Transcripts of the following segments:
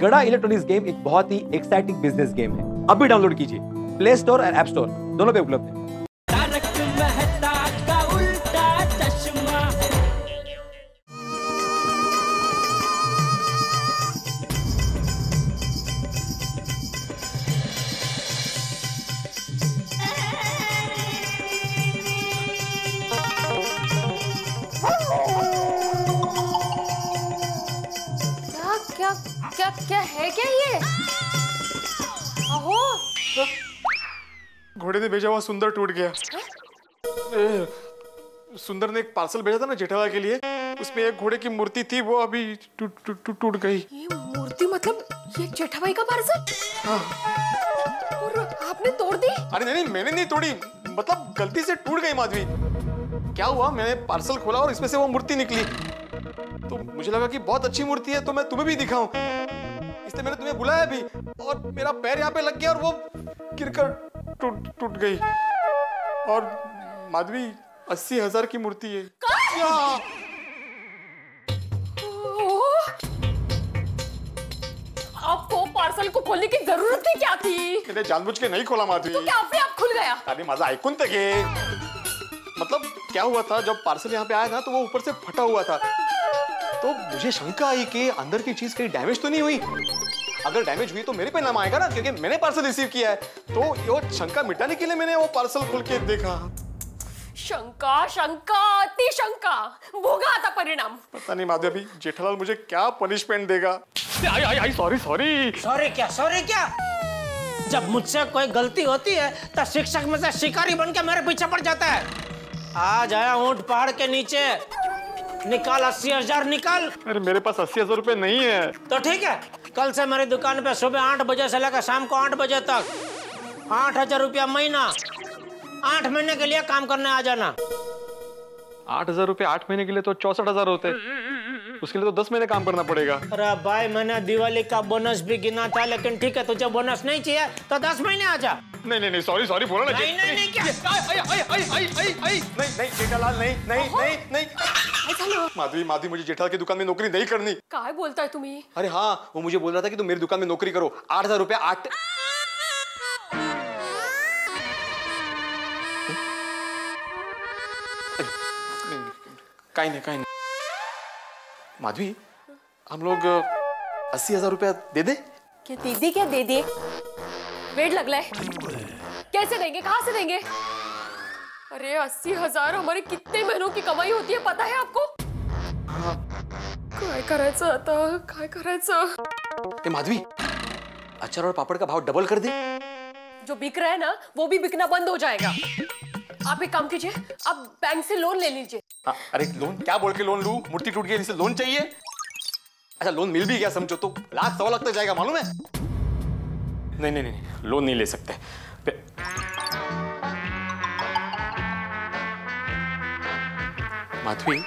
गड़ा electronics game एक बहुत ही एक्साइटिंग बिजनेस गेम है। अभी डाउनलोड कीजिए, प्ले स्टोर और ऐप स्टोर दोनों पे उपलब्ध है। क्या है क्या ये? अहो, घोड़े ने भेजा हुआ सुंदर टूट गया। सुंदर ने एक पार्सल भेजा था ना जेठालाल के लिए, उसमें एक घोड़े की मूर्ति थी, वो अभी टूट गई। ये मूर्ति मतलब ये जेठाभाई का पार्सल? हाँ। और आपने तोड़ दी? अरे नहीं, मैंने नहीं तोड़ी, मतलब गलती से टूट गई माधवी। क्या हुआ, मैंने पार्सल खोला और इसमें से वो मूर्ति निकली, तो मुझे लगा कि बहुत अच्छी मूर्ति है तो मैं तुम्हें भी दिखाऊं, इसलिए मैंने तुम्हें बुलाया भी, और मेरा पैर यहाँ पे लग गया और वो गिरकर टूट गई। और माधवी 80,000 की मूर्ति है। आपको पार्सल को खोलने की जरूरत ही क्या थी? मैंने जानबूझ के नहीं खोला माधवी। तो क्या अपने आप खुल गया? अरे माझा ऐकून तर घे। मतलब क्या हुआ था, जब पार्सल यहाँ पे आया ना तो वो ऊपर से फटा हुआ था, तो मुझे शंका आई कि अंदर की चीज कहीं डैमेज तो नहीं हुई। अगर डैमेज हुई तो मेरे पे नाम आएगा ना, क्योंकि मैंने पार्सल रिसीव किया है। तो वो शंका मिटाने के लिए मैंने वो पार्सल खोल के देखा। शंका अति शंका, भोगा आता परिणाम। पता नहीं माधवी, अभी जेठालाल मुझे क्या पनिशमेंट देगा। सॉरी क्या? जब मुझसे कोई गलती होती है तो शिक्षक में से शिकारी बन के मेरे पीछे पड़ जाता है। आज आया ऊंट पहाड़ के नीचे, निकाल 80,000 निकाल। अरे मेरे पास 80,000 रुपए नहीं है। तो ठीक है, कल से मेरी दुकान पे सुबह 8 बजे से लेकर शाम को 8 बजे तक 8,000 रुपया महीना, 8 महीने के लिए काम करने आ जाना। 8,000 रुपए 8 महीने के लिए तो 64,000 होते, उसके लिए तो 10 महीने काम करना पड़ेगा। अरे भाई, मैंने दिवाली का बोनस भी गिना था, लेकिन ठीक है, तुझे बोनस नहीं चाहिए तो 10 महीने आ जा। नहीं सॉरी बोला ना। नहीं क्या? नहीं जेठालाल, नहीं। माधवी मुझे जेठालाल की दुकान में नौकरी नहीं करनी। काय बोलताय तुम्ही? अरे हाँ, वो मुझे बोल रहा था कि तुम मेरी दुकान में नौकरी करो, 8,000 रुपया 8। नहीं माधवी, हम लोग 80,000 रुपया दे दे? क्या दे दे? वेट लग रहा है, कैसे देंगे, कहाँ से देंगे? अरे 80,000 हमारे कितने महीनों की कमाई होती है, पता है आपको? हाँ। काय करायचं आता? माधवी, अचार और पापड़ का भाव डबल कर दे। जो बिक रहा है ना, वो भी बिकना बंद हो जाएगा। आप एक काम कीजिए, आप बैंक से लोन ले लीजिए। अरे लोन क्या बोल के लोन लूं? मूर्ति टूट गई, इससे लोन चाहिए? अच्छा, लोन मिल भी गया समझो तो 1,00,000 सवा लाख तक जाएगा, मालूम है? नहीं, लोन नहीं ले सकते। माधवी,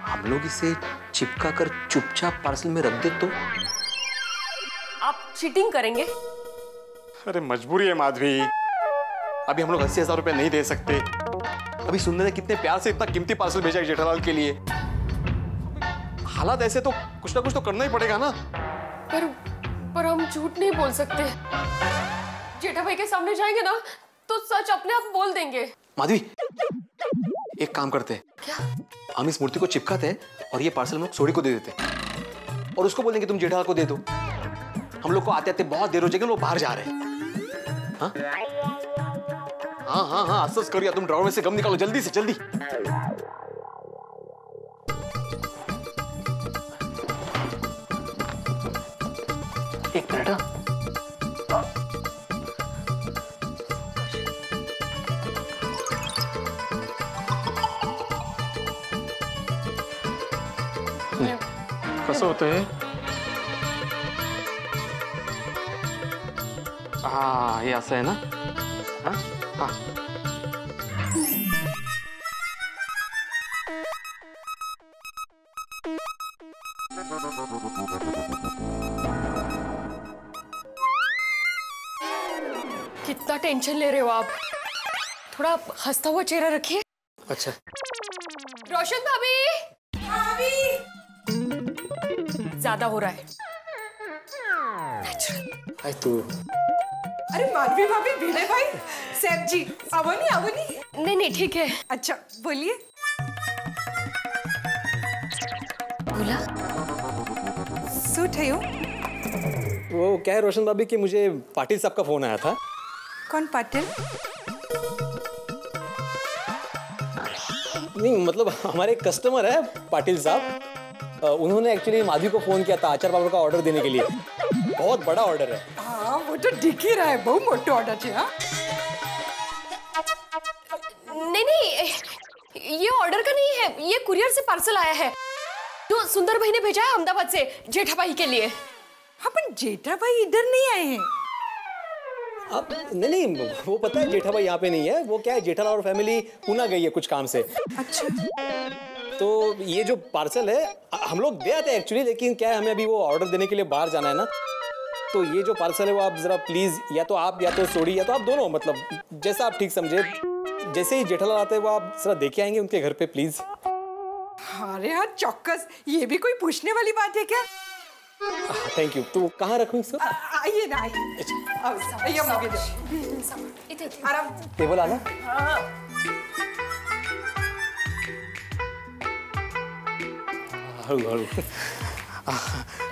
हम लोग इसे चिपका कर चुपचाप पार्सल में रख दे तो? आप चीटिंग करेंगे? अरे मजबूरी है माधवी, अभी हम लोग 80,000 रुपए नहीं दे सकते। अभी सुंदर ने कितने प्यार से इतना कीमती पार्सल भेजा है जेठालाल के लिए। हालात ऐसे तो कुछ ना कुछ तो करना ही पड़ेगा ना। पर हम झूठ नहीं बोल सकते। जेठा भाई के सामने जाएंगे ना तो सच अपने आप बोल देंगे। माधवी, एक काम करते हैं। क्या? हम इस मूर्ति को चिपकाते हैं और ये पार्सल हम लोग सोडी को दे देते हैं, और उसको बोलेंगे तुम जेठालाल को दे दो। हम लोग को आते आते बहुत देर हो जाएगी, वो बाहर जा रहे हैं। हाँ, असस करिए, तुम ड्रावर में से गम निकालो जल्दी से जल्दी। एक मिनट। कसं होतंय? हा, हे असं आहे ना? हाँ। कितना टेंशन ले रहे हो आप? थोड़ा हंसता हुआ चेहरा रखिए। अच्छा। रोशन भाभी, ज्यादा हो रहा है, तू अरे माधवी भाभी, विनय भाई, सैफ जी, आवनी आवनी। नहीं ठीक है। अच्छा बोलिए। बोला શું થયું? वो क्या है रोशन भाभी कि मुझे पाटिल साहब का फोन आया था। कौन पाटिल? नहीं मतलब हमारे कस्टमर है पाटिल साहब, उन्होंने एक्चुअली माधवी को फोन किया था अचार पापड़ का ऑर्डर देने के लिए। बहुत बड़ा ऑर्डर है। हाँ वो तो दिख ही रहा है, बहुत मोटा ऑर्डर है। हाँ नहीं ये ऑर्डर का नहीं है, ये कुरियर से पार्सल आया है जो सुंदर भाई ने भेजा है अहमदाबाद से जेठा भाई के लिए। हाँ पर जेठा भाई इधर नहीं आए हैं। अब नहीं वो पता है जेठा भाई यहाँ पे नहीं है, वो क्या है जेठालाल और फैमिली पूना गई है कुछ काम से। अच्छा तो ये जो पार्सल है हम लोग दे आते हैं एक्चुअली, लेकिन क्या है हमें अभी वो ऑर्डर देने के लिए बाहर जाना है ना, तो ये जो पार्सल है वो आप जरा प्लीज या तो आप या तो सोडी या तो आप दोनों, मतलब जैसा आप ठीक समझे, जैसे ही जेठालाल आते हैं वो आप जरा देखे आएंगे उनके घर पे प्लीज। अरे हाँ चौक्कस, ये भी कोई पूछने वाली बात है क्या? Thank you. तो कहाँ रखूँ इसको? आइए ना आइए, आराम। टेबल आना।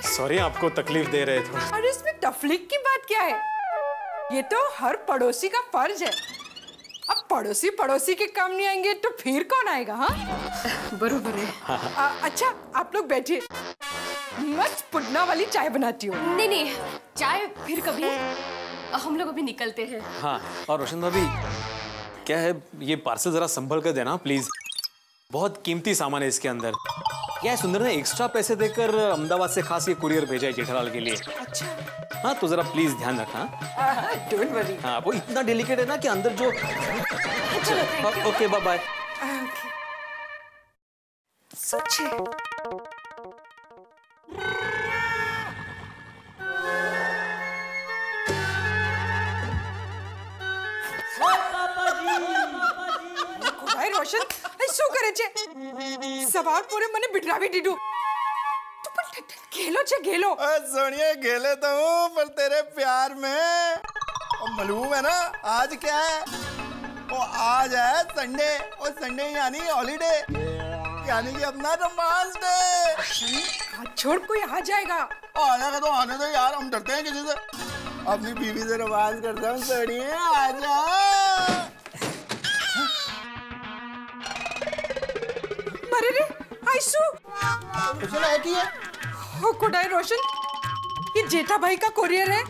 सॉरी आपको तकलीफ दे रहे थे। अरे इसमें तकलीफ की बात क्या है? ये तो हर पड़ोसी का फर्ज है। अब पड़ोसी पड़ोसी के काम नहीं आएंगे तो फिर कौन आएगा? हाँ बरोबर है। अच्छा आप लोग बैठिए, मस्त पुदना वाली चाय बनाती हूँ। नहीं चाय फिर कभी, हम लोग अभी निकलते हैं। हाँ और रोशन भाभी क्या है ये पार्सल जरा संभल कर देना प्लीज, बहुत कीमती सामान है इसके अंदर। क्या है सुंदर ने एक्स्ट्रा पैसे देकर अहमदाबाद से खास ये कुरियर भेजा है जेठालाल के लिए। अच्छा हाँ तो जरा प्लीज ध्यान रखना। Don't worry. हाँ वो इतना डेलिकेट है ना कि अंदर जो। Okay bye bye. सोचिए રોશન શું કરે છે? સવાર પૂરે મને બિઠરાવી દીધું। તું પણ ઘેલો છે ઘેલો। सोनिया घेले तो हूँ पर तेरे प्यार में। और मालूम है ना आज क्या है? वो आज है संडे, और संडे यानी हॉलीडे, यानी कि अपना रोमांस डे। हाथ छोड़ कोई आ जाएगा। आने का तो आने दो यार, हम डरते हैं किसी से। अपनी बीवी से रोमांस करता हूँ। सोनिया आजा। अरे रे आइसू कुछ ना है हो कोडाई रोशन, ये जेठा भाई का कोरियर है।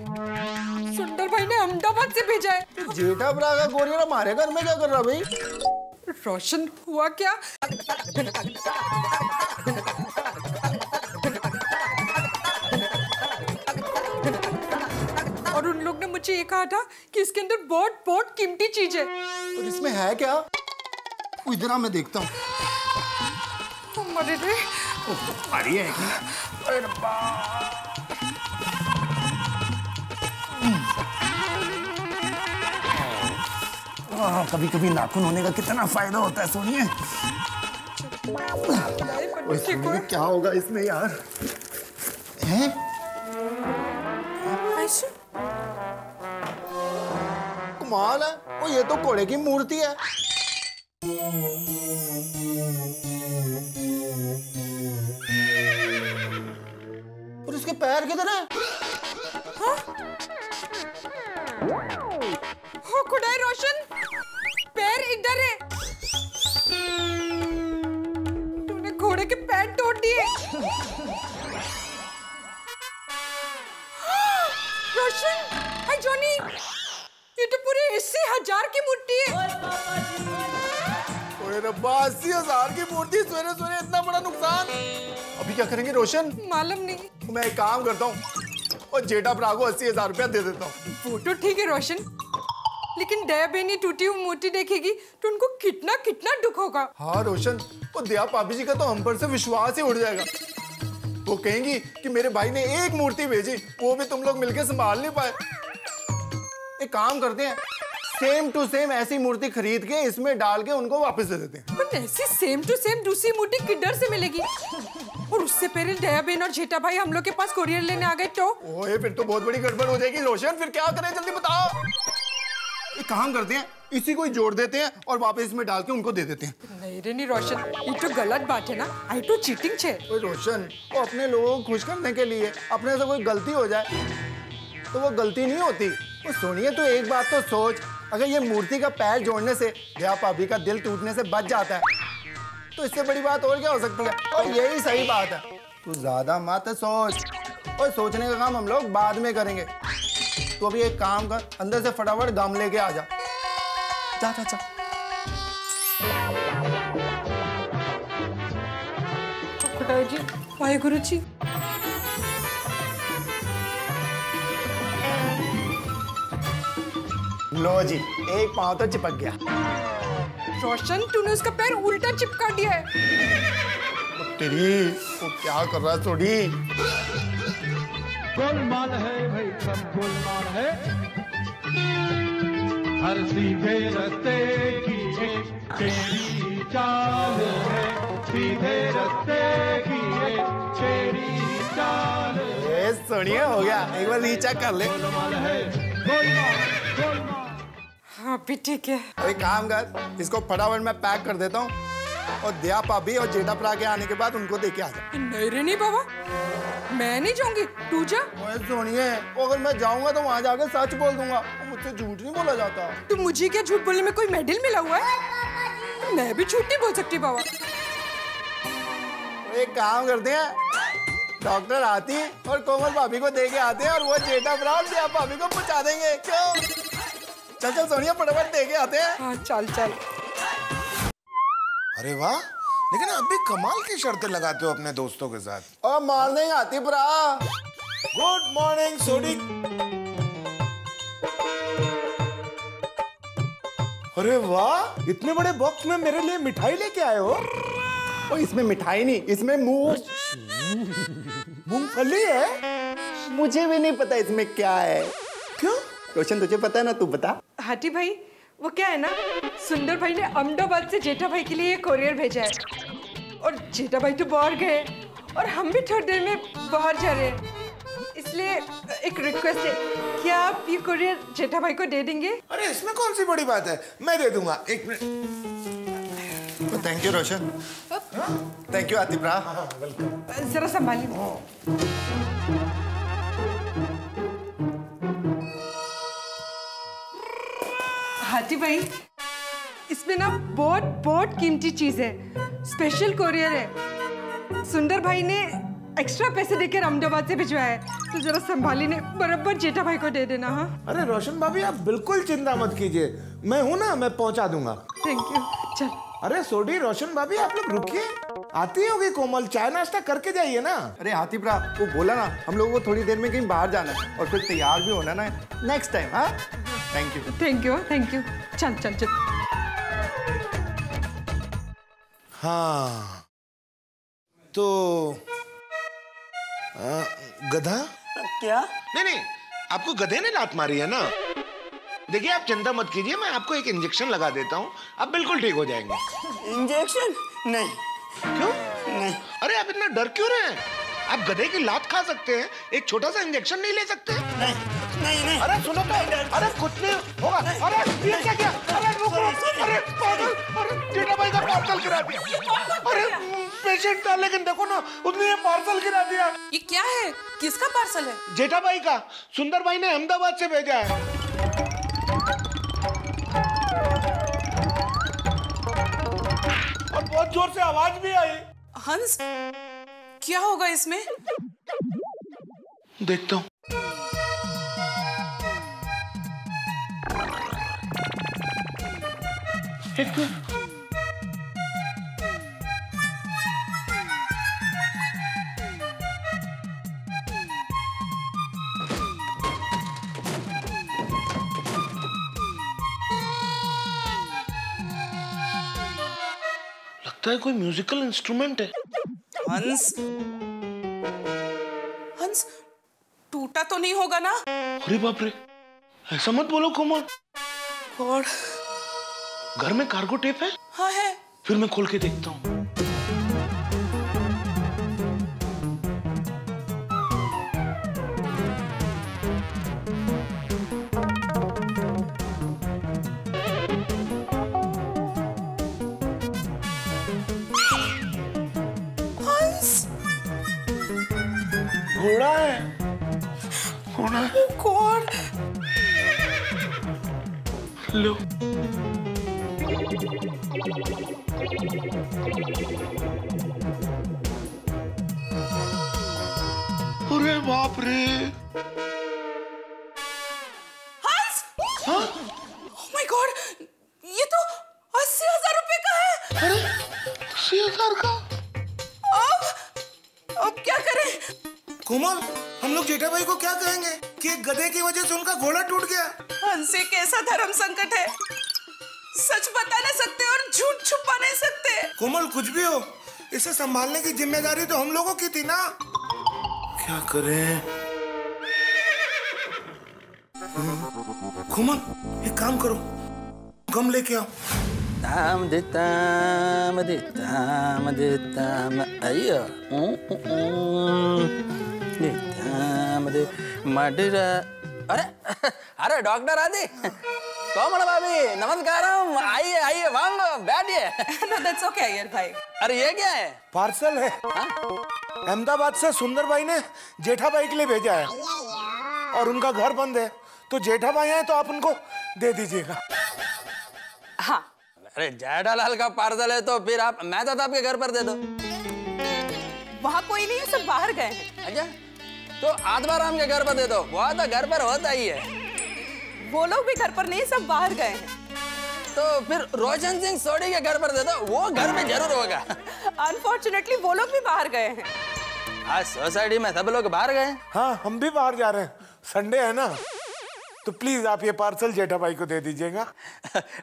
सुंदर भाई ने अहमदाबाद से भेजा है। जेठा भरा का कोरियर हमारे घर में क्या कर रहा भाई? रोशन हुआ क्या? और उन लोग ने मुझे ये कहा था कि इसके अंदर बहुत बहुत कीमती चीज है। और इसमें है क्या? इधर आ मैं देखता हूँ। अरे रे भारी है कि? अरे कभी कभी नाखून होने का कितना फायदा होता है सोनिए। क्या होगा इसमें यार? हैं? कमाल है, वो ये तो घोड़े की मूर्ति है। और उसके पैर किधर है? हो खुदाई रोशन, पैर इधर है। तूने घोड़े के पैर तोड़ दिए। रोशन, हाय जॉनी, ये तो पूरे 80,000 की मूर्ति है। ओए रब्बा, 80,000 की मूर्ति, सवेरे सवेरे इतना बड़ा नुकसान। अभी क्या करेंगे रोशन? मालूम नहीं। मैं एक काम करता हूँ और जेठा भरा को 80,000 रुपया दे देता हूँ। वो तो ठीक है रोशन, लेकिन दया बहनी टूटी हुई मूर्ति देखेगी तो उनको कितना कितना दुख होगा। हाँ रोशन, वो दया पापी जी का तो हम पर से विश्वास ही उड़ जाएगा। वो कहेंगी कि मेरे भाई ने एक मूर्ति भेजी, वो भी तुम लोग मिलकर संभाल नहीं पाए। एक काम करते हैं, सेम टू सेम ऐसी मूर्ति खरीद के इसमें डाल के उनको वापस दे देते हैं। पर ऐसी सेम टू सेम दूसरी मूर्ति किधर से मिलेगी? और उससे पहले दया बहन और जेठा भाई हम लोग के पास कोरियर लेने आ गए तो? ओए फिर तो बहुत बड़ी गड़बड़ हो जाएगी रोशन। फिर क्या करें, जल्दी बताओ। एक काम करते हैं, इसी को ही जोड़ देते हैं और वापस इसमें डाल के उनको दे देते हैं। नहीं रे नहीं रोशन, ये तो गलत बात है ना। आई तो चीटिंग छे। ओए रोशन, वो अपने लोगों को खुश करने के लिए अपने से कोई गलती हो जाए तो वो गलती नहीं होती। वो सुनिए तो एक बात तो सोच, अगर ये मूर्ति का पैर जोड़ने से दया भाभी का दिल टूटने से बच जाता है तो इससे बड़ी बात और क्या हो सकती है। और यही सही बात है, तू ज्यादा मत सोच। और सोचने का काम हम लोग बाद में करेंगे। तो अभी एक काम कर, अंदर से फटाफट गम लेके आ जा। जा जा जा। जी वाहेगुरु जी। लो जी, एक पांव तो चिपक गया। रोशन तूने उसका पैर उल्टा चिपका दिया है। तेरी वो क्या कर रहा है सोडी? गोलमाल है भाई, सब गोलमाल है। हर सीधे रास्ते की एक तेरी चाल है, सीधे रास्ते की एक तेरी चाल है। ये सुनिए, हो गया। एक बार रीचेक कर ले। गोलमाल है, गोलमाल गोलमाल। हाँ भी ठीक है। अरे काम कर, इसको फटाफट मैं पैक कर देता हूँ और दया भाभी और जेठा भरा के आने के बाद उनको देके आ जा। नहीं रे नहीं बाबा, मैं नहीं जाऊंगी, तू जा। ओए सुनिए, अगर मैं जाऊंगा तो वहां जाकर सच बोल दूंगा, मुझसे झूठ नहीं बोला जाता। तो मुझे क्या झूठ बोलने में कोई मेडल मिला हुआ है? मैं भी झूठ नहीं बोल सकती बाबा। एक काम करते हैं, डॉक्टर आती और कोमल भाभी को देके आते हैं और वो जेठा भरा और दया भाभी को पहुंचा देंगे। क्यों? चल चल सोनिया, फटाफट देके आते हैं। हाँ चल चल। अरे वाह, लेकिन आप भी कमाल की शर्तें लगाते हो अपने दोस्तों के साथ। और मॉर्निंग आती भरा। गुड मॉर्निंग सोडी। अरे वाह, इतने बड़े बॉक्स में मेरे लिए मिठाई लेके आए हो। और इसमें मिठाई नहीं, इसमें मूंगफली है। मुझे भी नहीं पता इसमें क्या है। क्यों? रोशन तुझे पता है ना, तू बता। हाथी भाई, वो क्या है ना, सुंदर भाई ने अहमदाबाद से जेठा भाई के लिए ये कोरियर भेजा है और जेठा भाई तो बाहर गए और हम भी थोड़ी देर में बाहर जा रहे हैं। इसलिए एक रिक्वेस्ट है, क्या आप ये कोरियर जेठा भाई को दे देंगे? अरे इसमें कौन सी बड़ी बात है, मैं दे दूंगा। एक minute. Thank you Roshan. Thank you Atif. जरा संभालिए। हाथी भाई, इसमें ना बहुत बहुत कीमती चीज है, स्पेशल कोरियर है। सुंदर भाई ने एक्स्ट्रा पैसे देकर अहमदाबाद से भिजवाया है, तो जरा संभाली ने बराबर जेठा भाई को दे देना। हाँ अरे रोशन भाभी, आप बिल्कुल चिंता मत कीजिए, मैं हूं ना, मैं पहुंचा दूंगा। Thank you. चल। अरे सोडी, रोशन भाभी आप लोग रुकिए, आती होगी कोमल, चाय नाश्ता करके जाइए ना। अरे हाथी भरा, वो बोला ना हम लोगों को थोड़ी देर में कहीं बाहर जाना है और फिर तैयार भी होना ना नेक्स्ट टाइम। हाँ thank you. Thank you thank you. चल चल चल। हाँ तो गधा क्या? नहीं नहीं, आपको गधे ने लात मारी है ना। देखिए आप चिंता मत कीजिए, मैं आपको एक इंजेक्शन लगा देता हूँ, आप बिल्कुल ठीक हो जाएंगे। इंजेक्शन? नहीं। क्यों? नहीं। अरे आप इतना डर क्यों रहे हैं? आप गधे की लात खा सकते हैं, एक छोटा सा इंजेक्शन नहीं ले सकते? नहीं नहीं नहीं। अरे सुनो तो, अरे कुछ नहीं होगा। अरे ये क्या किया? अरे रुको, अरे पागल, अरे जेठा भाई का पार्सल गिरा दिया। अरे पेशेंट था लेकिन देखो ना, उसने ये पार्सल गिरा दिया। ये क्या है? किसका पार्सल है? जेठा भाई का, सुंदर भाई ने अहमदाबाद से भेजा है। और बहुत जोर से आवाज भी आई। हंस, क्या होगा इसमें? देखता हूँ। लगता है कोई म्यूजिकल इंस्ट्रूमेंट है। हंस, हंस टूटा तो नहीं होगा ना? अरे बाप रे, ऐसा मत बोलो कोमल। गॉड, घर में कार्गो टेप है? हाँ है। फिर मैं खोल के देखता हूँ। कौन है? कौन? लो। अरे बाप रे। हंस! ओह माय गॉड, ये तो 80,000 रुपए का है। अरे 80,000 का? अब क्या करें? कोमल, हम लोग जेठा भाई को क्या कहेंगे कि एक गधे की वजह से उनका घोड़ा टूट गया? हंस, एक ऐसा धर्म संकट है, सच बता नहीं सकते और झूठ छुपा नहीं सकते। कोमल, कुछ भी हो, इसे संभालने की जिम्मेदारी तो हम लोगों की थी ना। क्या करें? कोमल, एक काम करो, गम लेके आओ। ताम दे ताम दे ताम दे ताम अय्या दे ताम दे मडरा। अरे अरे डॉक्टर आदि, कोमल भाभी नमस्कारम, आइए आइए, वांगो बैठिए। No, that's okay, अय्यर भाई। अरे ये क्या है? पार्सल है। अहमदाबाद से सुंदर भाई ने जेठा भाई के लिए भेजा है और उनका घर बंद है, तो जेठा भाई आए तो आप उनको दे दीजिएगा। हाँ। अरे जेठालाल का पार्सल है तो फिर आप मैं तो आपके घर पर दे दो। वहाँ कोई नहीं है, सब बाहर गए हैं। अच्छा, तो आत्माराम के घर पर दे दो, वो तो घर पर होता ही है। वो लोग भी घर पर नहीं, सब बाहर गए हैं। तो फिर रोशन सिंह सोडी के घर पर दे दो, वो घर में जरूर होगा। अनफॉर्चुनेटली वो लोग भी बाहर गए हैं। आज सोसाइटी में सब लोग बाहर गए। हाँ, हम भी बाहर जा रहे हैं, संडे है ना, तो प्लीज आप ये पार्सल जेठा भाई को दे दीजिएगा।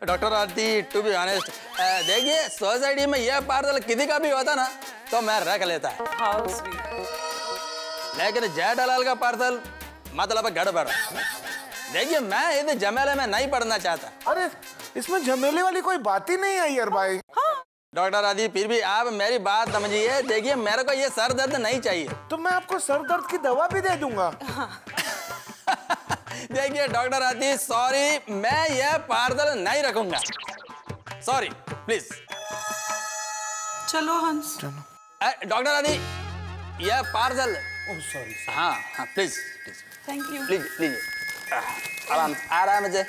Doctor Aarti, to be honest, देखिए सोसाइटी में यह पार्सल किसी का भी होता ना तो मैं रख लेता है, हाउ स्वीट। लेकिन जेठालाल का पार्सल मतलब गड़बड़। देखिए मैं इस झमेले में नहीं पड़ना चाहता। अरे इसमें झमेले वाली कोई बात ही नहीं है यार भाई। डॉक्टर आदि, फिर भी आप मेरी बात समझिए। देखिए मेरे को ये सर दर्द नहीं चाहिए। तो मैं आपको सर दर्द की दवा भी दे दूंगा। देखिए डॉक्टर आदि, सॉरी, मैं ये पार्सल नहीं रखूंगा, सॉरी, प्लीज। चलो हंस। डॉक्टर आदि, ये पार्सल। सॉरी। हाँ हाँ, please please, thank you. Please please, आराम आराम से।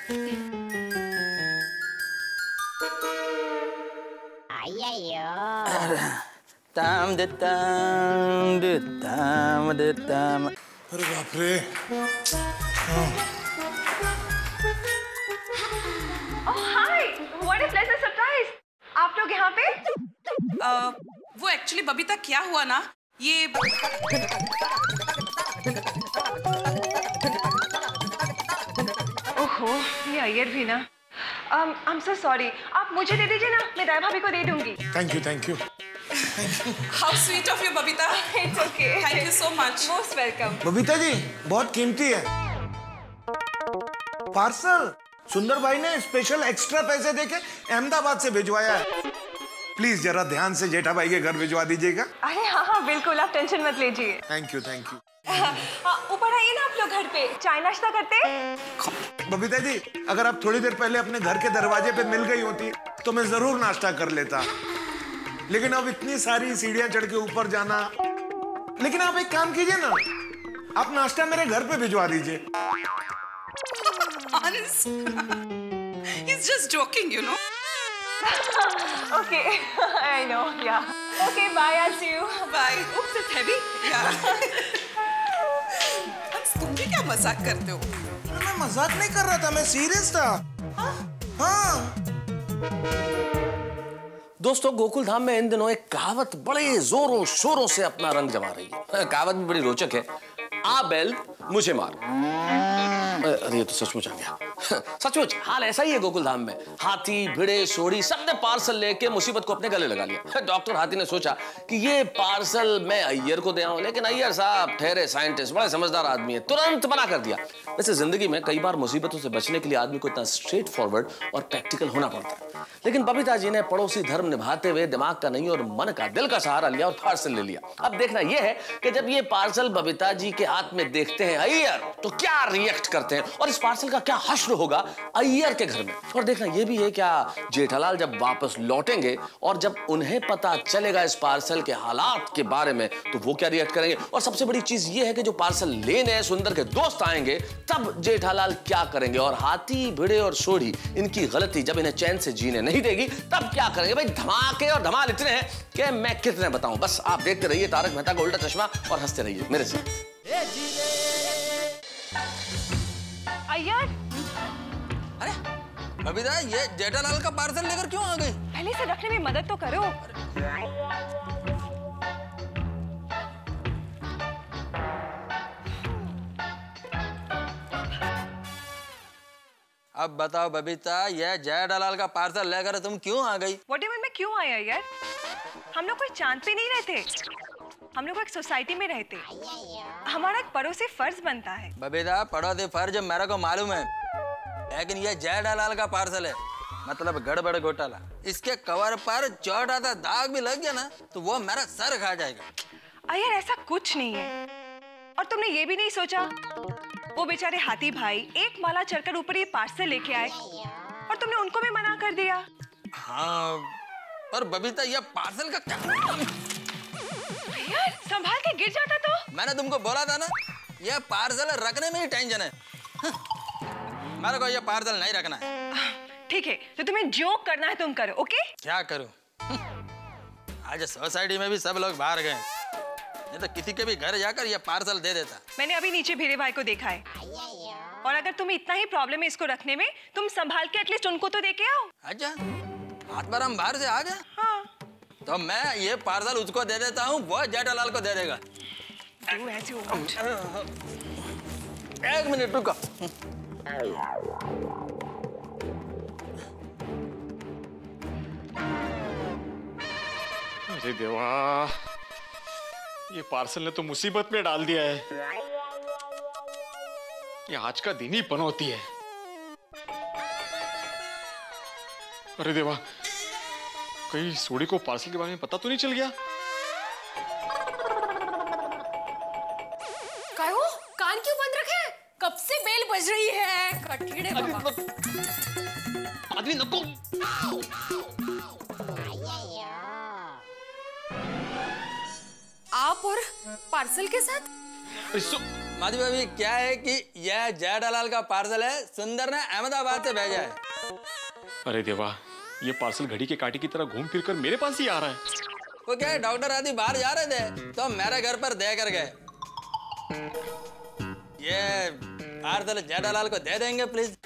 ताम दे ताम दे ताम दे ताम। अरे बाप रे। हाय, व्हाट अ प्लेजेंट सरप्राइज। आप लोग यहाँ पे? वो एक्चुअली बबीता, क्या हुआ ना, ये ओहो, ये अय्यर भी ना। आई एम सो सॉरी, आप मुझे दे दीजिए ना, मैं दाई भाभी को दे दूंगी। Thank you, thank you. How sweet of you Babita. It's okay, thank you so much. Most welcome. Babita ji, बहुत कीमती है पार्सल। सुंदर भाई ने स्पेशल एक्स्ट्रा पैसे देके अहमदाबाद से भिजवाया है। प्लीज जरा ध्यान से जेठा भाई के घर भिजवा दीजिएगा। अरे हाँ हाँ बिल्कुल, आप टेंशन मत लीजिए। Thank you, thank you. ऊपर आइए ना आप लोग, घर पे चाय नाश्ता करते। बबीता जी, अगर आप थोड़ी देर पहले अपने घर के दरवाजे पे मिल गई होती तो मैं जरूर नाश्ता कर लेता, लेकिन अब इतनी सारी सीढ़ियां चढ़ के ऊपर जाना। लेकिन आप एक काम कीजिए ना, आप नाश्ता मेरे घर पे भिजवा दीजिए। हंस, he's just joking, you know. Okay, I know, yeah. Okay, bye, I'll see you. Bye. Oops, it's heavy. Yeah. हंस, तुम भी क्या मजाक करते हो? मैं मजाक नहीं कर रहा था, मैं सीरियस था। हाँ। दोस्तों, गोकुल धाम में इन दिनों एक कहावत बड़े जोरों शोरों से अपना रंग जमा रही है। कहावत भी बड़ी रोचक है, आ बैल मुझे मार। अरे ये तो सचमुच आ गया। सचमुच हाल ऐसा ही है गोकुल धाम में। हाथी, भिड़े, सोड़ी सबने पार्सल लेके मुसीबत को अपने गले लगा लिया। डॉक्टर हाथी ने सोचा कि ये पार्सल मैं अय्यर को दे आऊं, लेकिन अय्यर साहब ठहरे साइंटिस्ट, बड़े समझदार आदमी है, तुरंत मना कर दिया। वैसे जिंदगी में कई बार मुसीबतों से बचने के लिए आदमी को इतना स्ट्रेट फॉरवर्ड और प्रैक्टिकल होना पड़ता है, लेकिन बबीता जी ने पड़ोसी धर्म निभाते हुए दिमाग का नहीं और मन का, दिल का सहारा लिया और पार्सल ले लिया। अब देखना यह है कि जब ये पार्सल बबीता जी के हाथ में देखते हैं अय्यर, तो क्या रिएक्ट करते हैं और इस पार्सल का क्या हश्र होगा अय्यर के घर में। और देखना ये भी है क्या जेठालाल जब वापस लौटेंगे और जब उन्हें पता चलेगा इस पार्सल के हालात के बारे में तो वो क्या रिएक्ट करेंगे। और सबसे बड़ी चीज ये है कि जो पार्सल लेने सुंदर के दोस्त आएंगे तब जेठालाल क्या करेंगे। और हाथी भिड़े और सोढ़ी इनकी गलती जब इन्हें चैन से जीने नहीं देगी तब क्या करेंगे। भाई धमाके और धमाल इतने हैं कि मैं कितने बताऊं। बस आप देखते रहिए तारक मेहता का उल्टा चश्मा और हंसते रहिए मेरे साथ। अय्यर, अरे बबीता, ये जेठालाल का पार्सल लेकर क्यों आ गई? पहले से रखने में मदद तो करो। अब बताओ बबीता, ये जेठालाल का पार्सल लेकर तुम क्यों आ गई? व्हाट डू यू मीन मैं क्यों आया यार? हम लोग कोई चांद पे नहीं रहते, हम लोग एक सोसाइटी में रहते। हमारा एक पड़ोसी फर्ज बनता है। बबीता, पड़ोसी फर्ज मेरे को मालूम है, लेकिन ये जेठालाल का पार्सल है, मतलब गड़बड़ घोटाला। इसके कवर पर छोटा सा दाग भी लग गया ना तो वो मेरा सर खा जाएगा। अय्यर, ऐसा कुछ नहीं है। और तुमने ये भी नहीं सोचा वो बेचारे हाथी भाई एक माला चढ़कर ऊपर ये पार्सल लेके आए और तुमने उनको भी मना कर दिया। हाँ, पर बबीता ये पार्सल का क्या? यार संभाल के गिर जाता तो। मैंने तुमको बोला था ना, ये पार्सल रखने में ही टेंशन है। मेरे को ये पार्सल नहीं रखना है। ठीक है, तो तुम्हें जो करना है तुम करो। ओके? क्या करूं? आज सोसाइटी में भी सब लोग बाहर गए, नहीं तो किसी के भी घर जाकर ये पार्सल दे देता। मैंने अभी नीचे भीरे भाई को देखा है, और अगर तुम्हें इतना ही प्रॉब्लम है इसको रखने में, तुम संभाल के एटलीस्ट उनको तो दे के आओ। अच्छा, हाथ पर हम बाहर से आ गए। हाँ। तो मैं ये पार्सल उसको दे देता हूँ, वो जेठालाल को दे देगा। एक मिनट रुको। अरे देवा, ये पार्सल ने तो मुसीबत में डाल दिया है। ये आज का दिन ही पनौती है। अरे देवा, कहीं सोडी को पार्सल के बारे में पता तो नहीं चल गया? काय हो? कान क्यों बंद रखे? कब से बेल बज रही है? कठीण है बाबा। आदमी नको। आप और पार्सल के साथ? माधवी भाभी, क्या है कि यह जेठालाल का पार्सल है, सुंदर ने अहमदाबाद से भेजा है। अरे देवा, ये पार्सल घड़ी के कांटे की तरह घूम फिर कर मेरे पास ही आ रहा है। वो क्या है, डॉक्टर आदि बाहर जा रहे थे तो मेरे घर पर दे कर गए। ये पार्सल जेठालाल को दे देंगे प्लीज।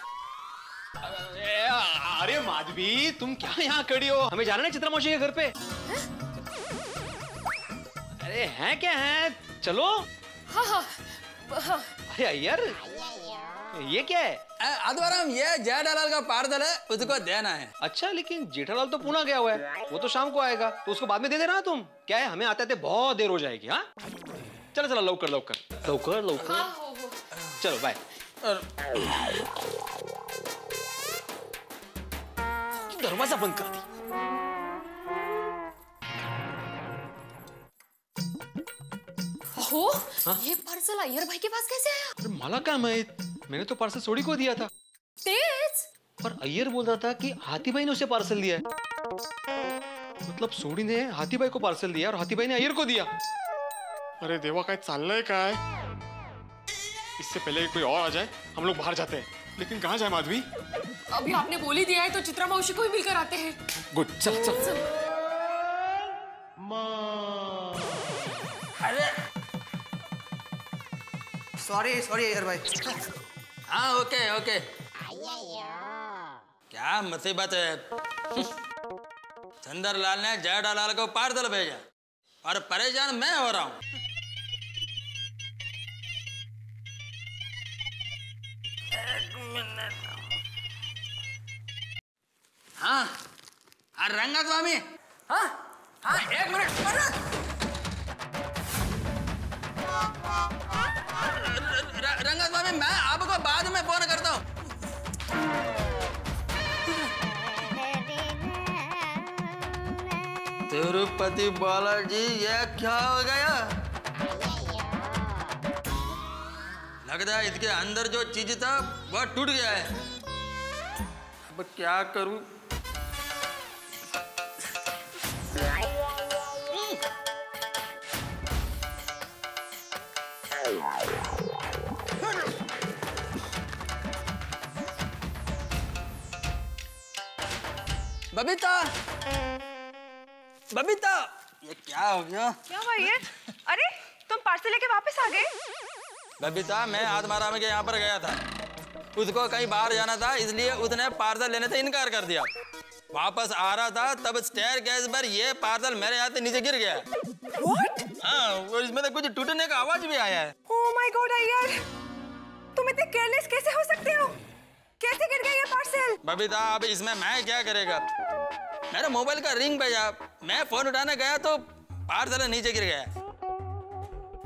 अरे माधवी, तुम क्या यहाँ खड़ी हो? हमें जाना है चित्रा मौसी के घर पे। अरे हैं क्या है? चलो। हाँ हाँ हाँ। अरे यार, ये क्या है? अद्वाराम, ये जेठालाल का पार्सल है, उसको देना है। अच्छा, लेकिन जेठालाल तो पुणे गया हुआ है, वो तो शाम को आएगा, तो उसको बाद में दे देना तुम। क्या है, हमें आते आते बहुत देर हो जाएगी। हाँ चलो चलो, लवकर लवकर लवकर लवकर। चलो बाय। दरवाजा बंद कर दी। हो, ये पार्सल अय्यर भाई के पास कैसे आया? अरे मला क्या माहित, मैंने तो पार्सल सोडी को दिया था। तेज? पर अय्यर बोल रहा था कि हाथी भाई ने उसे पार्सल दिया है। मतलब सोडी ने हाथी भाई को पार्सल दिया और हाथी भाई ने अय्यर को दिया। अरे देवा, काय चाललंय काय? इससे पहले कोई और आ जाए, हम लोग बाहर जाते हैं। लेकिन कहाँ जाए माधवी? अभी आपने बोल ही दिया है तो चित्रा मौसी को ही मिलकर आते हैं। गुड, चल चल। अरे सॉरी अय्यर भाई। हाँ ओके ओके। क्या मुसीबत है? सुंदरलाल ने जेठालाल को पार्सल भेजा और परेशान मैं हो रहा हूँ। हाँ रंगा स्वामी। हाँ हाँ, एक मिनट। रंगा स्वामी, मैं आपको बाद में फोन करता हूँ। तिरुपति बालाजी, ये क्या हो गया? लगता है इसके अंदर जो चीज था वो टूट गया है। अब क्या करूं? बबीता, बबीता, ये क्या हो गया? क्या हुआ ये? अरे तुम पार्सल लेके वापस आ गए? बबीता, मैं आत्माराम के यहाँ पर गया था, उसको कहीं बाहर जाना था, इसलिए उसने पार्सल लेने से इनकार कर दिया। वापस आ रहा था तब स्टेयरकेस पर ये पार्सल मेरे हाथ से नीचे गिर गया। What? हाँ, और इसमें तो कुछ टूटने का आवाज भी आया है। Oh my God, अय्यर, तुम इतने केयरलेस कैसे हो सकते हो? कैसे गिर गया ये पार्सल? बबीता, अब इसमें मैं क्या करेगा? मेरे मोबाइल का रिंग बजा, मैं फोन उठाने गया तो पार्सल नीचे गिर गया।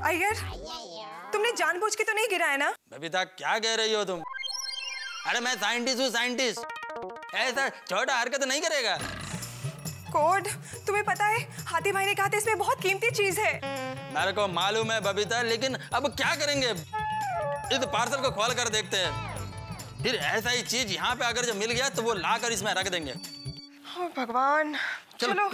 अय्यर, तुमने जानबूझ के तो नहीं गिरा है ना? बबीता, क्या कह रही हो तुम? अरे मैं साइंटिस्ट हूँ, साइंटिस्ट। ऐसा छोटा हरकत नहीं करेगा। कोड, तुम्हें पता है हाथी भाई ने कहा था इसमें बहुत कीमती चीज है। मेरे को मालूम है बबीता, लेकिन अब क्या करेंगे? इस पार्सल को खोल कर देखते हैं, फिर ऐसा ही चीज यहाँ पे अगर जो मिल गया तो वो लाकर इसमें रख देंगे। ओ भगवान, चलो।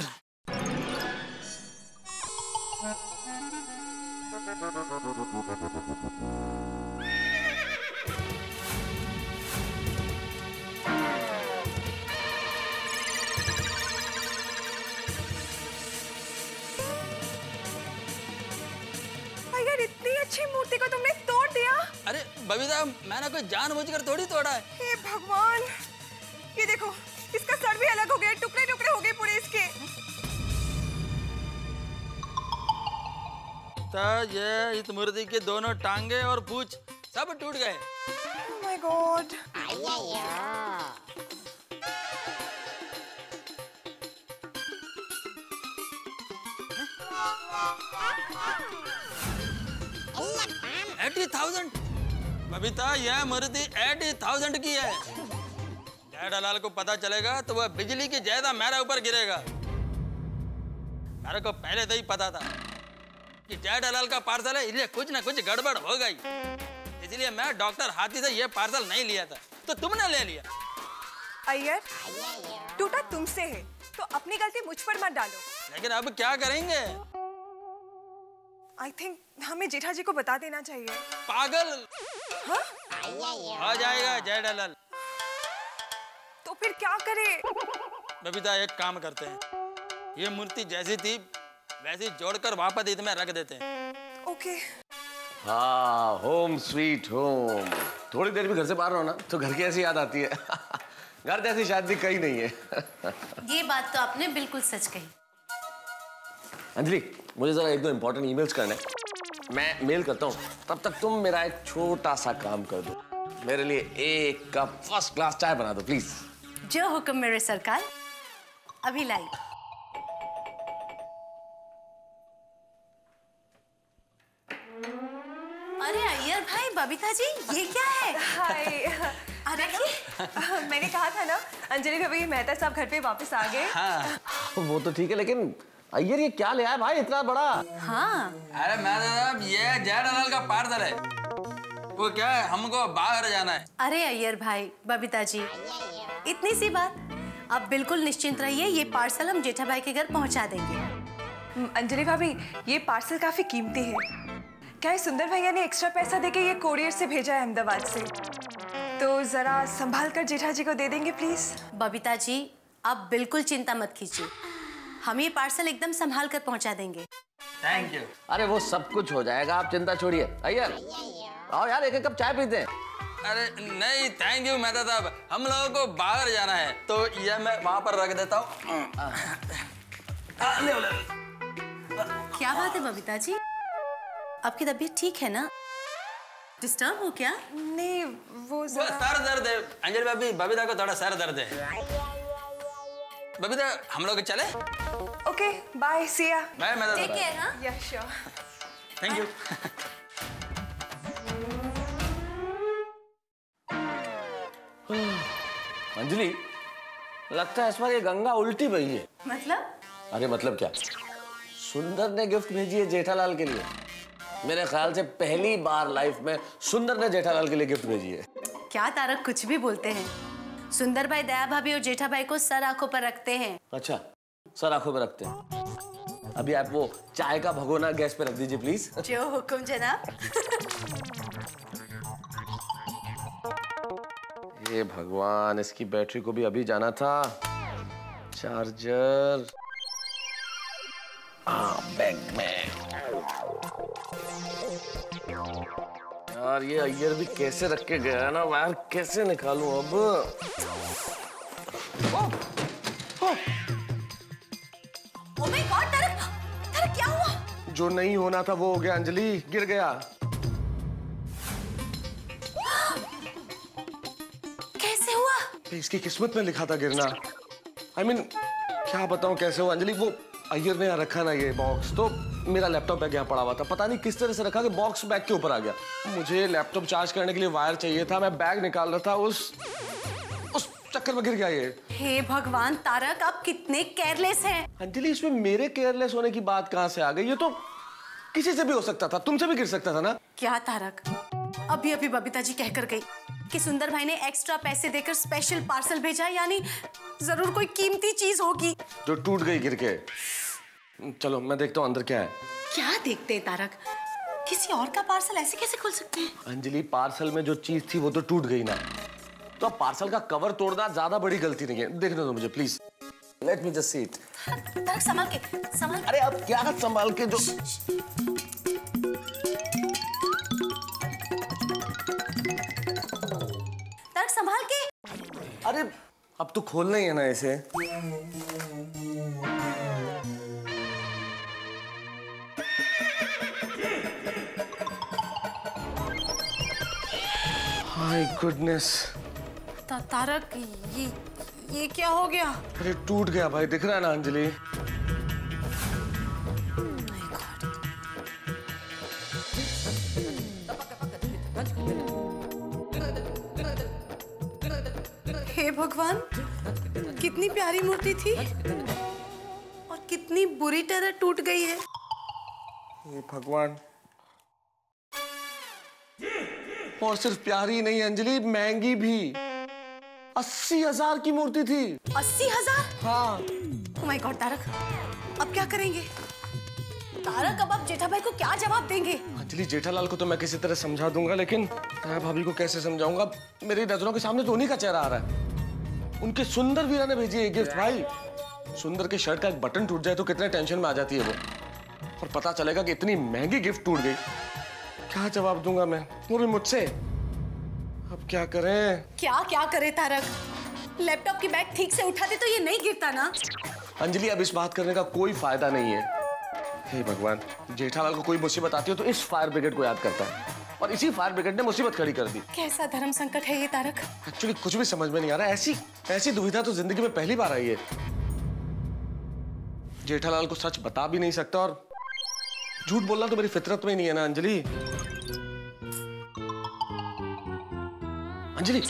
यार, इतनी अच्छी मूर्ति को तुमने तोड़ दिया? अरे बबीता, मैंने कोई जानबूझकर थोड़ी तोड़ा है। हे भगवान, ये देखो, इसका सर भी अलग हो गया, टुकड़े टुकड़े हो गए पूरे इसके। तो ये इस मूर्ति के दोनों टांगे और पूंछ सब टूट गए। Oh my God. $80,000? बबीता, यह मूर्ति 80,000 की है। जेठालाल को पता चलेगा तो वह बिजली की जैसा मेरे ऊपर गिरेगा। मेरे को पहले से ही पता था कि जेठालाल का पार्सल है, इसलिए कुछ ना कुछ गड़बड़ हो गई। इसलिए मैं डॉक्टर हाथी से ये पार्सल नहीं लिया था, तो तुमने ले लिया। अय्यर, टूटा तुमसे है, तो अपनी गलती मुझ पर मत डालो। लेकिन अब क्या करेंगे? I think हमें जेठा जी को बता देना चाहिए। पागल, हाँ? आ जाएगा जेठालाल। तो फिर क्या करें? बबीता, एक काम करते हैं, ये मूर्ति जैसी थी वैसी जोड़कर वापस इसमें रख देते हैं। ओके। हाँ, होम स्वीट होम। थोड़ी देर भी घर से बाहर रहो ना तो घर की ऐसी याद आती है। घर जैसी शादी कहीं नहीं है। ये बात तो आपने बिल्कुल सच कही। अंजलि, मुझे जरा एक दो इंपॉर्टेंट ईमेल्स करने, मैं मेल करता हूँ, तब तक तुम मेरा एक छोटा सा काम कर दो। मेरे लिए एक कप फर्स्ट क्लास चाय बना दो प्लीज। जो हुक्म मेरे सरकार, अभी लाई। अरे अय्यर भाई, बबीता जी, ये क्या है? हाय। अरे मैंने कहा था ना, अंजलि भाभी मेहता साहब घर पे वापस आ गए। हाँ। वो तो ठीक है, लेकिन अय्यर ये क्या ले आया भाई इतना बड़ा? हाँ। अरे मेहता साहब, ये जेठालाल का पार्सल है। वो क्या है, हमको बाहर जाना है। अरे अय्यर भाई, बबीता जी, इतनी सी बात। आप बिल्कुल निश्चिंत रहिए, ये पार्सल हम जेठा भाई के घर पहुंचा देंगे। अंजलि भाभी, ये पार्सल काफी कीमती है। क्या है, सुंदर भैया ने एक्स्ट्रा पैसा देके ये कोरियर से भेजा है अहमदाबाद से, तो जरा संभाल कर जेठा जी को दे देंगे प्लीज। बबीता जी, आप बिल्कुल चिंता मत कीजिए, हम ये पार्सल एकदम संभाल कर पहुंचा देंगे। Thank you. अरे वो सब कुछ हो जाएगा, आप चिंता छोड़िए। अय्यर, आओ यार, एक कप चाय पीते हैं। अरे नहीं, थैंक यू मेहता साहब, हम लोगों को बाहर जाना है, तो ये मैं वहां पर रख देता हूँ। क्या बात है बबीता जी, आपकी तबीयत ठीक है ना? डिस्टर्ब हो क्या? नहीं, वो सर दर्द है। अंजलि भाभी, बबीता को थोड़ा सर दर्द है। बबीता, हम लोग चले? ओके, बाय, सी या। बाय मेहता साहब। Take care. हाँ, yeah sure. Thank you. Anjali, लगता है इस बार ये गंगा उल्टी बही है। मतलब? अरे मतलब क्या, सुंदर ने गिफ्ट भेजी है जेठालाल के लिए। मेरे ख्याल से पहली बार लाइफ में सुंदर ने जेठालाल के लिए गिफ्ट भेजी है। क्या तारक कुछ भी बोलते हैं। सुंदर भाई दया भाभी और जेठा भाई को सर आंखों पर रखते हैं। अच्छा, सर आंखों पे रखते हैं। अभी आप वो चाय का भगोना गैस पे रख दीजिए प्लीज। जो हुक्म जनाब। ये भगवान, इसकी बैटरी को भी अभी जाना था। चार्जर बैग में। यार ये अय्यर भी कैसे रख के गया है ना, वायर कैसे निकालूं अब। Oh my God, Tarak, Tarak क्या हुआ? जो नहीं होना था वो हो गया अंजलि, गिर गया। कैसे हुआ? इसकी किस्मत में लिखा था गिरना। I mean, क्या बताऊं कैसे हुआ अंजलि। वो अय्यर ने यहाँ रखा ना ये बॉक्स, तो मेरा लैपटॉप बैग यहाँ पड़ा हुआ था। पता नहीं किस तरह से रखा कि बॉक्स बैग के ऊपर आ गया। मुझे लैपटॉप चार्ज करने के लिए वायर चाहिए था, मैं बैग निकाल रहा था, उस चक्कर में गिर गया ये। हे भगवान तारक, आप कितने केयरलेस हैं। अंजलि इसमें मेरे केयरलेस होने की बात कहाँ से आ गई? ये तो किसी से भी हो सकता था, तुमसे भी गिर सकता था ना। क्या तारक, अभी अभी बबीता जी कहकर गई कि सुंदर भाई ने एक्स्ट्रा पैसे देकर स्पेशल पार्सल भेजा, यानी जरूर कोई कीमती चीज होगी जो टूट गई गिर के। चलो मैं देखता हूँ अंदर क्या है। क्या देखते हैं तारक, किसी और का पार्सल ऐसे कैसे खोल सकते हैं? अंजलि पार्सल में जो चीज थी वो तो टूट गई ना, तो अब पार्सल का कवर तोड़ना ज्यादा बड़ी गलती नहीं है। देखने दो मुझे please, let me just see it. Tarak संभाल के, संभाल। अरे अब क्या संभाल के, जो तारक संभाल के। अरे अब तो खोलना ही है ना इसे। My goodness. तारक ये क्या हो गया? अरे टूट गया भाई, दिख रहा है ना अंजलि। हे भगवान, कितनी प्यारी मूर्ति थी और कितनी बुरी तरह टूट गई है। हे भगवान, और सिर्फ प्यारी नहीं अंजलि, महंगी भी। 80,000 की मूर्ति थी। 80,000? हाँ। ओह माय गॉड तारक, अब क्या करेंगे? तारक अब आप जेठा भाई को क्या जवाब देंगे? अंजलि जेठालाल को तो मैं किसी तरह समझा दूंगा, लेकिन मैं भाभी को कैसे समझाऊंगा? मेरी नजरों के सामने तो उन्हीं का चेहरा आ रहा है। उनके सुंदर वीरा ने भेजी है गिफ्ट। भाई सुंदर के शर्ट का एक बटन टूट जाए तो कितने टेंशन में आ जाती है वो, और पता चलेगा कि इतनी महंगी गिफ्ट टूट गई। क्या जवाब दूंगा मैं? वो भी मुझसे। अब क्या करें? क्या करें तारक? लैपटॉप की बैग ठीक से उठाते तो ये नहीं गिरता ना। अंजलि अब इस बात करने का कोई फायदा नहीं है। हे भगवान, जेठालाल को कोई मुसीबत आती है तो इस फायर ब्रिगेड को याद करता है, और इसी फायर ब्रिगेड ने मुसीबत खड़ी कर दी। कैसा धर्म संकट है ये तारक? एक्चुअली कुछ भी समझ में नहीं आ रहा। ऐसी दुविधा तो जिंदगी में पहली बार आई है। जेठालाल को सच बता भी नहीं सकता, और झूठ बोलना तो मेरी फितरत में ही नहीं है ना अंजलि। अंजलि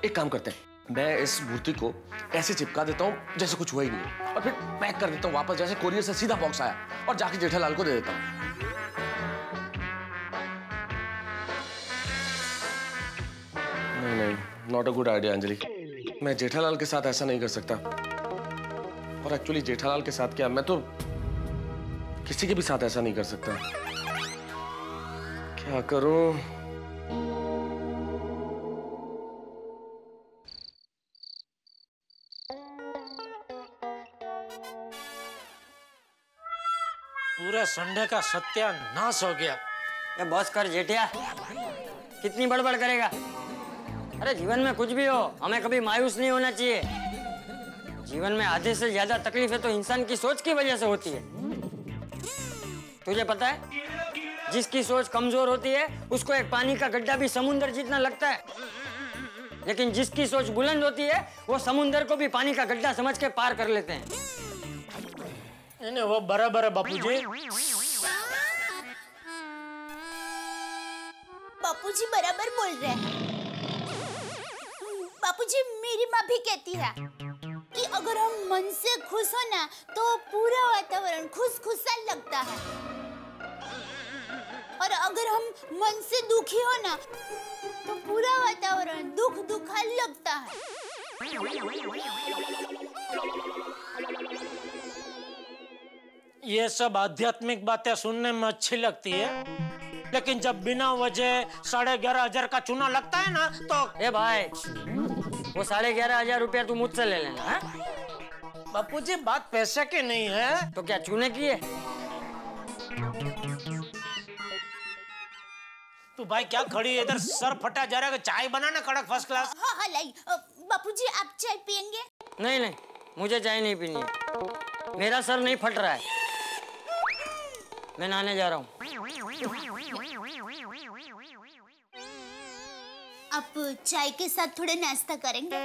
एक काम करते हैं, मैं इस मूर्ति को ऐसे चिपका देता हूँ जैसे कुछ हुआ ही नहीं, और फिर पैक कर देता हूँ वापस, जैसे कोरियर से सीधा बॉक्स आया, और जाके जेठालाल को दे देता हूँ। नहीं, not a good idea Anjali. मैं जेठालाल के साथ ऐसा नहीं कर सकता, और एक्चुअली जेठालाल के साथ क्या, मैं तो किसी के भी साथ ऐसा नहीं कर सकता। क्या करूं? पूरा संडे का सत्यानाश हो गया। ये बॉस कर जेठिया, कितनी बड़बड़ करेगा? अरे जीवन में कुछ भी हो, हमें कभी मायूस नहीं होना चाहिए। जीवन में आधे से ज्यादा तकलीफें तो इंसान की सोच की वजह से होती है। तुझे पता है, जिसकी सोच कमजोर होती है उसको एक पानी का गड्ढा भी समुंदर जितना लगता है, लेकिन जिसकी सोच बुलंद होती है वो समुंदर को भी पानी का गड्ढा समझ के पार कर लेते हैं। नहीं, वो बराबर है बापूजी। बापूजी बराबर बोल रहे हैं। बापूजी, मेरी माँ भी कहती है कि अगर हम मन से खुश हो ना तो पूरा वातावरण खुशखुशा लगता है, और अगर हम मन से दुखी हो ना तो पूरा वातावरण वातावरण दुख दुखा लगता है। ये सब आध्यात्मिक बातें सुनने में अच्छी लगती है, लेकिन जब बिना वजह 11,500 का चूना लगता है ना तो ए भाई, वो 11,500 रुपया तू मुझसे ले लेना है? बापूजी बात पैसे की नहीं है तो क्या चूने की है? तू भाई क्या खड़ी है इधर, सर फटा जा रहा है। चाय बनाना कड़क फर्स्ट क्लास। हाँ हाँ लाई। बापूजी आप चाय पियेंगे? नहीं नहीं, मुझे चाय नहीं पीनी है। मेरा सर नहीं फट रहा है, मैं नहाने जा रहा हूँ। आप चाय के साथ थोड़ा नाश्ता करेंगे?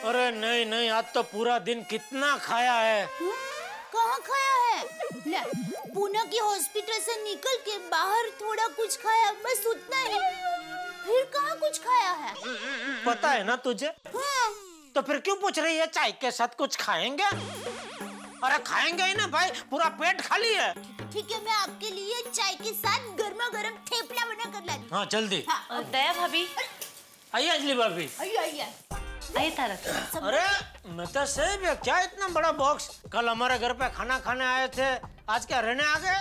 अरे नहीं नहीं, आज तो पूरा दिन कितना खाया है। कहाँ खाया है? ले, पुणे की हॉस्पिटल से निकल के बाहर थोड़ा कुछ खाया, बस उतना ही। फिर कहाँ कुछ खाया है? पता है ना तुझे? हाँ। तो फिर क्यों पूछ रही है चाय के साथ कुछ खाएंगे? अरे खाएंगे ही ना भाई, पूरा पेट खाली है। ठीक है, मैं आपके लिए चाय के साथ गर्मा गर्म थेपला बना कर लाई। हाँ जल्दी। हाँ। दया भाभी। आइए अंजलि भाभी। आइए। आइए तारक। अरे मैं तो सही है, क्या इतना बड़ा बॉक्स? कल हमारे घर पे खाना खाने आए थे, आज क्या रहने आ गए?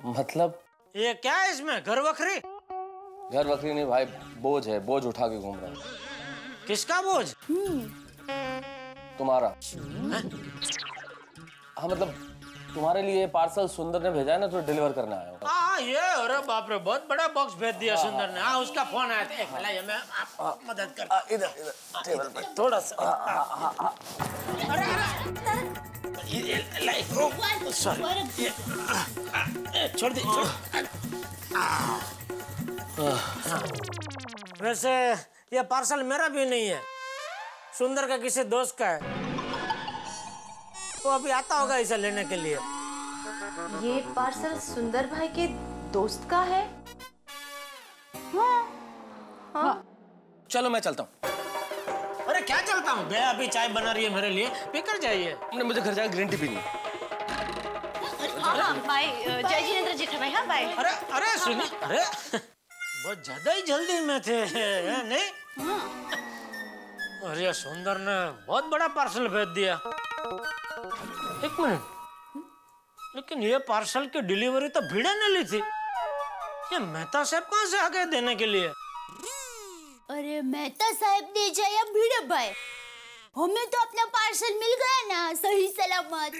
मतलब ये क्या है इसमें, घर वखरी? घर वखरी नहीं भाई, बोझ है, बोझ उठा के घूम रहा है। किसका बोझ? तुम्हारा। हाँ मतलब तुम्हारे लिए पार्सल सुंदर ने भेजा है ना, तो डिलीवर करना आया हूँ। हाँ ये, अरे बाप रे, बहुत बड़ा बॉक्स भेज दिया सुंदर ने। हाँ उसका फोन आया था। भला ये मैं आपको मदद कर। इधर टेबल पे थोड़ा सा। छोड़ दे। वैसे ये पार्सल मेरा भी नहीं है, सुंदर का किसी दोस्त का है। तो अभी आता होगा इसे लेने के लिए। ये पार्सल सुंदर भाई के दोस्त का है? हाँ। चलो मैं चलता हूँ। अरे क्या चलता हूँ? गया अभी चाय बना रही है मेरे लिए, पीकर जाइए। मुझे घर जाकर ग्रीन टी पीनी है। हाँ बाय, जय जिनेंद्र जेठा भाई। हाँ बाय। अरे अरे सुनिए, अरे बहुत ज्यादा ही जल्दी में थे नहीं? अरे सुंदर ने बहुत बड़ा पार्सल भेज दिया। एक मिनट, लेकिन ये पार्सल की डिलीवरी तो भिड़े ने ली थी। ये मेहता साहब कहाँ से आ गए देने के लिए? अरे मेहता साहब दे जाए या भिड़े भाई, हमें तो अपना पार्सल मिल गया ना सही सलामत।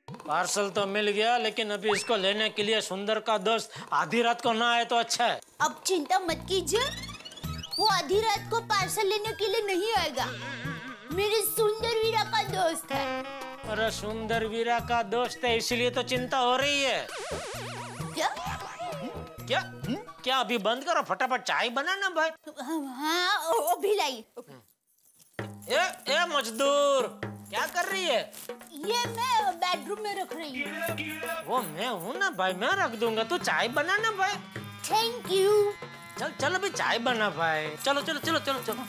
पार्सल तो मिल गया, लेकिन अभी इसको लेने के लिए सुंदर का दोस्त आधी रात को ना आए तो अच्छा है। अब चिंता मत कीजिए, वो आधी रात को पार्सल लेने के लिए नहीं आएगा। मेरे सुंदर वीरा का दोस्त है। अरे सुंदर वीरा का दोस्त है, इसलिए तो चिंता हो रही है। क्या? क्या? क्या अभी बंद करो, फटाफट चाय बनाना भाई। हाँ अभी लाई। ए मजदूर, क्या कर रही है? ये मैं बेडरूम में रख रही हूँ। वो मैं हूँ ना भाई, मैं रख दूंगा, तू चाय बनाना भाई। Thank you. चल चल अभी चाय बना भाई। चलो चलो चलो चलो चलो।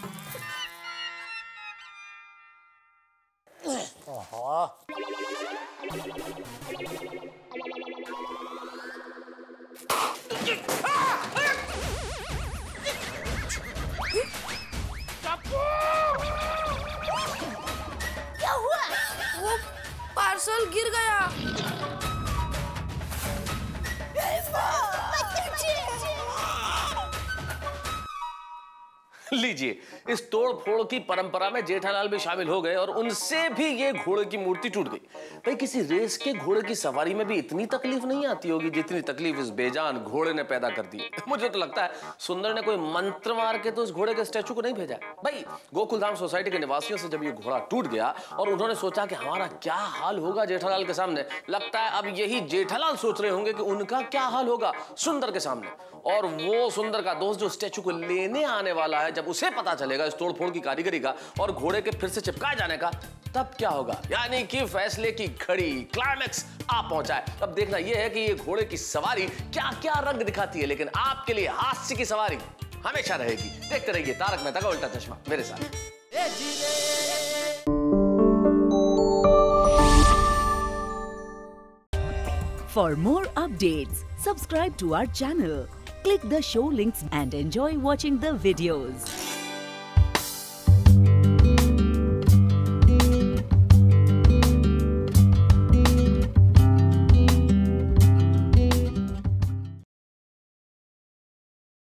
क्या हुआ? वो पार्सल गिर गया। लीजिए, इस तोड़ फोड़ की परंपरा में जेठालाल भी शामिल हो गए और उनसे भी ये घोड़े की मूर्ति टूट गई। भाई किसी रेस के घोड़े की सवारी में भी इतनी तकलीफ नहीं आती होगी जितनी तकलीफ इस बेजान घोड़े ने पैदा कर दी। मुझे तो लगता है सुंदर ने कोई मंत्र मार के तो उस घोड़े के स्टैचू को नहीं भेजा। भाई गोकुलधाम सोसाइटी के निवासियों से जब ये घोड़ा टूट गया और उन्होंने सोचा कि हमारा क्या हाल होगा जेठालाल के सामने, लगता है अब यही जेठालाल सोच रहे होंगे कि उनका क्या हाल होगा सुंदर के सामने। और वो सुंदर का दोस्त जो स्टैचू को लेने आने वाला है, जब उसे पता चलेगा इस तोड़फोड़ की कारीगरी का और घोड़े के फिर से चिपकाए जाने का, तब क्या होगा? यानी कि फैसले की घड़ी, क्लाइमैक्स आ पहुंचा है। तब देखना यह है कि ये घोड़े की सवारी क्या क्या रंग दिखाती है, लेकिन आपके लिए हास्य की सवारी हमेशा रहेगी। देखते रहिए तारक मेहता का उल्टा चश्मा मेरे साथ। For more updates, subscribe to our channel, click the show links and enjoy watching the videos.